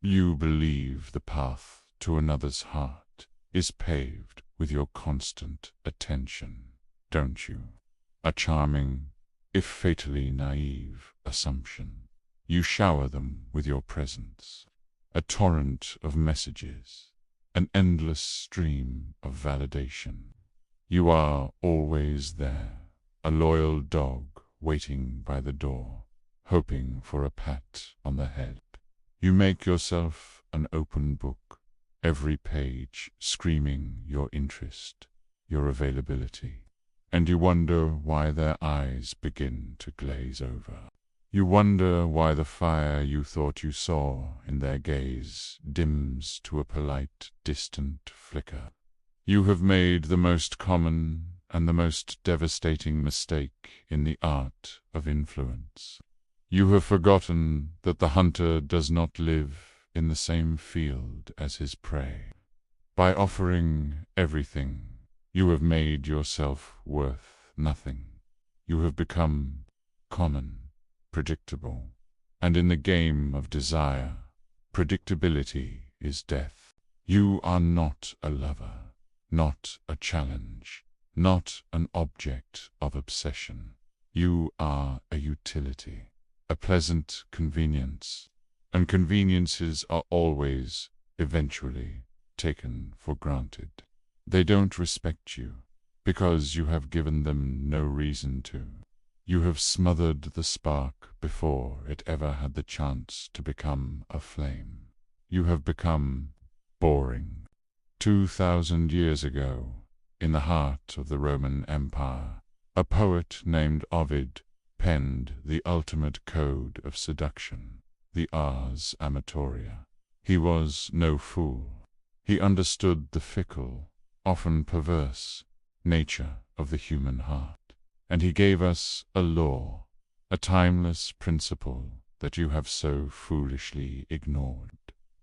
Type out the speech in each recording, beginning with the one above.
You believe the path to another's heart is paved with your constant attention, don't you? A charming, if fatally naive, assumption. You shower them with your presence. A torrent of messages, an endless stream of validation. You are always there, a loyal dog waiting by the door, hoping for a pat on the head. You make yourself an open book, every page screaming your interest, your availability. And you wonder why their eyes begin to glaze over. You wonder why the fire you thought you saw in their gaze dims to a polite, distant flicker. You have made the most common and the most devastating mistake in the art of influence. You have forgotten that the hunter does not live in the same field as his prey. By offering everything, you have made yourself worth nothing. You have become common, predictable, and in the game of desire, predictability is death. You are not a lover, not a challenge, not an object of obsession. You are a utility, a pleasant convenience, and conveniences are always, eventually, taken for granted. They don't respect you, because you have given them no reason to. You have smothered the spark before it ever had the chance to become a flame. You have become boring. 2,000 years ago, in the heart of the Roman Empire, a poet named Ovid penned the ultimate code of seduction, the ars amatoria. He was no fool. He understood the fickle, often perverse, nature of the human heart. And he gave us a law, a timeless principle that you have so foolishly ignored.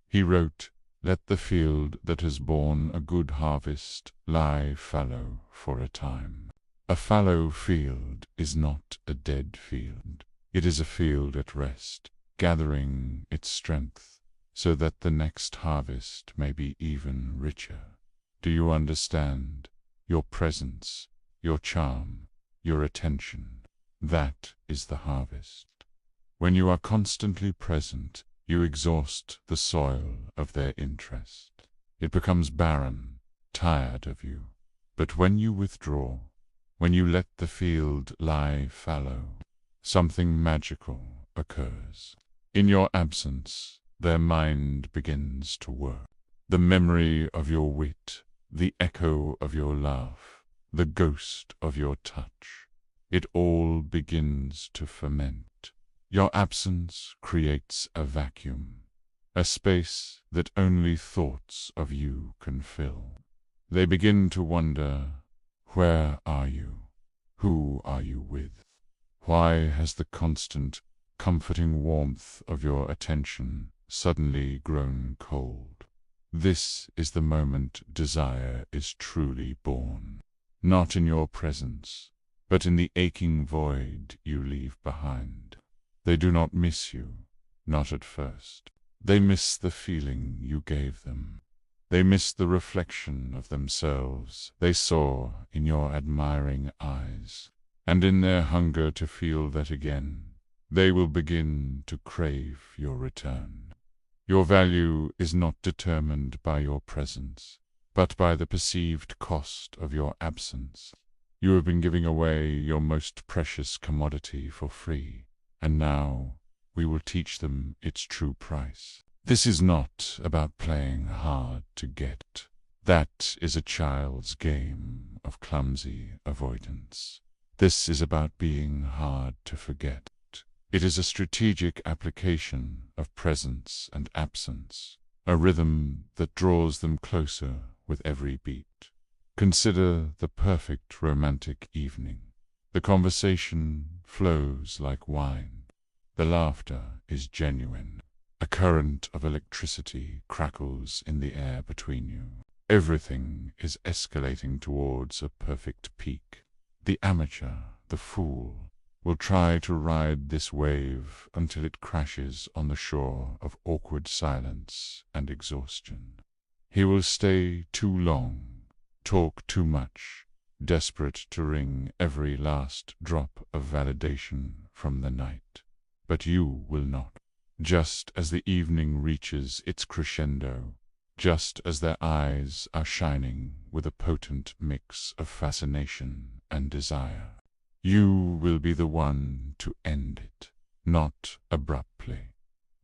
He wrote, "Let the field that has borne a good harvest lie fallow for a time." A fallow field is not a dead field. It is a field at rest, gathering its strength, so that the next harvest may be even richer. Do you understand? Your presence, your charm, your attention, that is the harvest. When you are constantly present, you exhaust the soil of their interest. It becomes barren, tired of you. But when you withdraw, when you let the field lie fallow, something magical occurs. In your absence, their mind begins to work. The memory of your wit, the echo of your laugh, the ghost of your touch, it all begins to ferment. Your absence creates a vacuum, a space that only thoughts of you can fill. They begin to wonder, where are you? Who are you with? Why has the constant, comforting warmth of your attention suddenly grown cold? This is the moment desire is truly born. Not in your presence, but in the aching void you leave behind. They do not miss you, not at first. They miss the feeling you gave them. They miss the reflection of themselves they saw in your admiring eyes. And in their hunger to feel that again, they will begin to crave your return. Your value is not determined by your presence, but by the perceived cost of your absence. You have been giving away your most precious commodity for free, and now we will teach them its true price. This is not about playing hard to get. That is a child's game of clumsy avoidance. This is about being hard to forget. It is a strategic application of presence and absence, a rhythm that draws them closer with every beat. Consider the perfect romantic evening. The conversation flows like wine. The laughter is genuine. A current of electricity crackles in the air between you. Everything is escalating towards a perfect peak. The amateur, the fool, will try to ride this wave until it crashes on the shore of awkward silence and exhaustion. He will stay too long, talk too much, desperate to wring every last drop of validation from the night. But you will not. Just as the evening reaches its crescendo, just as their eyes are shining with a potent mix of fascination and desire, you will be the one to end it, not abruptly,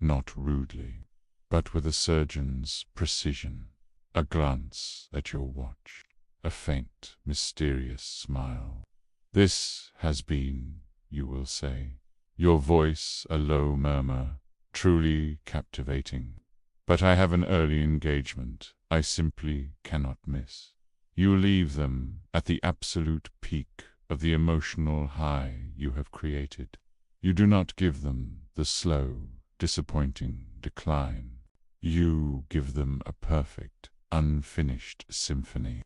not rudely, but with a surgeon's precision, a glance at your watch, a faint, mysterious smile. This has been, you will say, your voice a low murmur, truly captivating. But I have an early engagement I simply cannot miss. You leave them at the absolute peak of the emotional high you have created. You do not give them the slow, disappointing decline. You give them a perfect, unfinished symphony.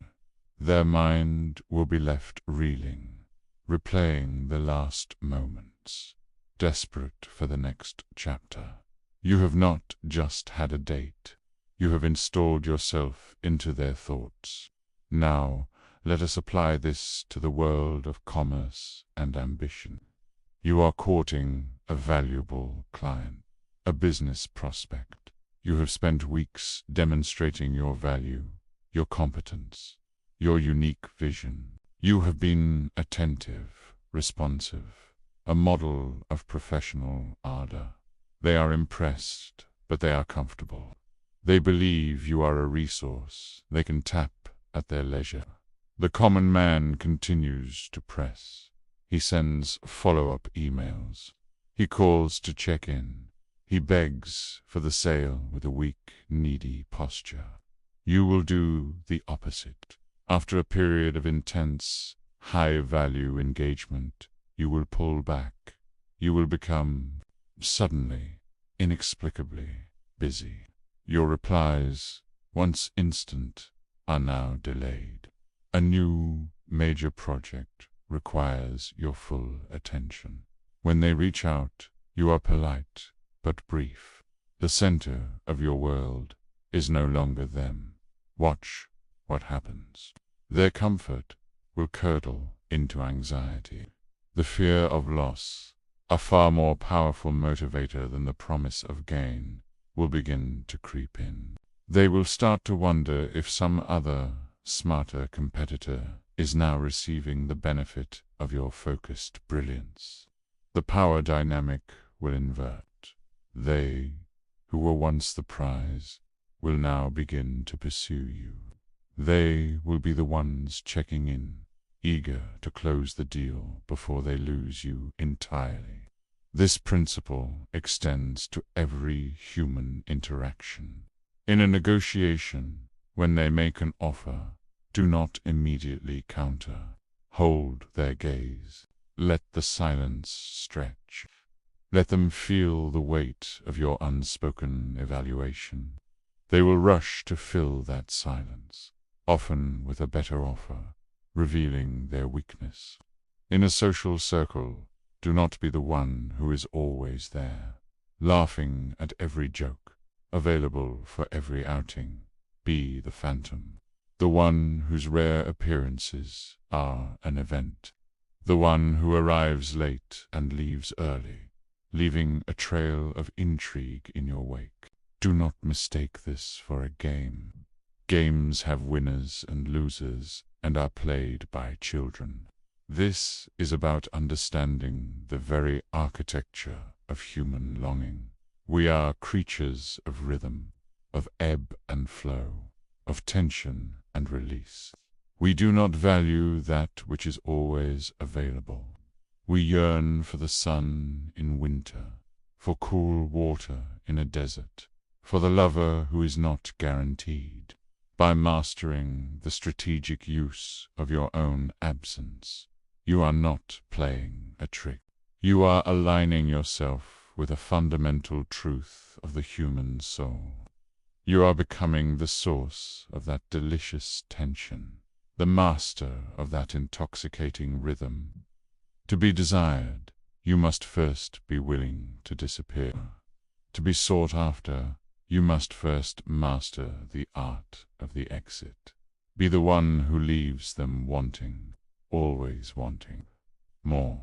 Their mind will be left reeling, replaying the last moments, desperate for the next chapter. You have not just had a date. You have installed yourself into their thoughts. Now, let us apply this to the world of commerce and ambition. You are courting a valuable client, a business prospect. You have spent weeks demonstrating your value, your competence, your unique vision. You have been attentive, responsive, a model of professional ardor. They are impressed, but they are comfortable. They believe you are a resource they can tap at their leisure. The common man continues to press. He sends follow-up emails. He calls to check in. He begs for the sale with a weak, needy posture. You will do the opposite. After a period of intense, high-value engagement, you will pull back. You will become, suddenly, inexplicably, busy. Your replies, once instant, are now delayed. A new, major project requires your full attention. When they reach out, you are polite, but brief. The center of your world is no longer them. Watch what happens. Their comfort will curdle into anxiety. The fear of loss, a far more powerful motivator than the promise of gain, will begin to creep in. They will start to wonder if some other, smarter competitor is now receiving the benefit of your focused brilliance. The power dynamic will invert. They, who were once the prize, will now begin to pursue you. They will be the ones checking in, eager to close the deal before they lose you entirely. This principle extends to every human interaction. In a negotiation, when they make an offer, do not immediately counter. Hold their gaze. Let the silence stretch. Let them feel the weight of your unspoken evaluation. They will rush to fill that silence, often with a better offer, revealing their weakness. In a social circle, do not be the one who is always there, laughing at every joke, available for every outing. Be the phantom, the one whose rare appearances are an event, the one who arrives late and leaves early, leaving a trail of intrigue in your wake. Do not mistake this for a game. Games have winners and losers and are played by children. This is about understanding the very architecture of human longing. We are creatures of rhythm, of ebb and flow, of tension and release. We do not value that which is always available. We yearn for the sun in winter, for cool water in a desert, for the lover who is not guaranteed. By mastering the strategic use of your own absence, you are not playing a trick. You are aligning yourself with a fundamental truth of the human soul. You are becoming the source of that delicious tension, the master of that intoxicating rhythm. To be desired you must first be willing to disappear. To be sought after, you must first master the art of the exit. Be the one who leaves them wanting, always wanting more.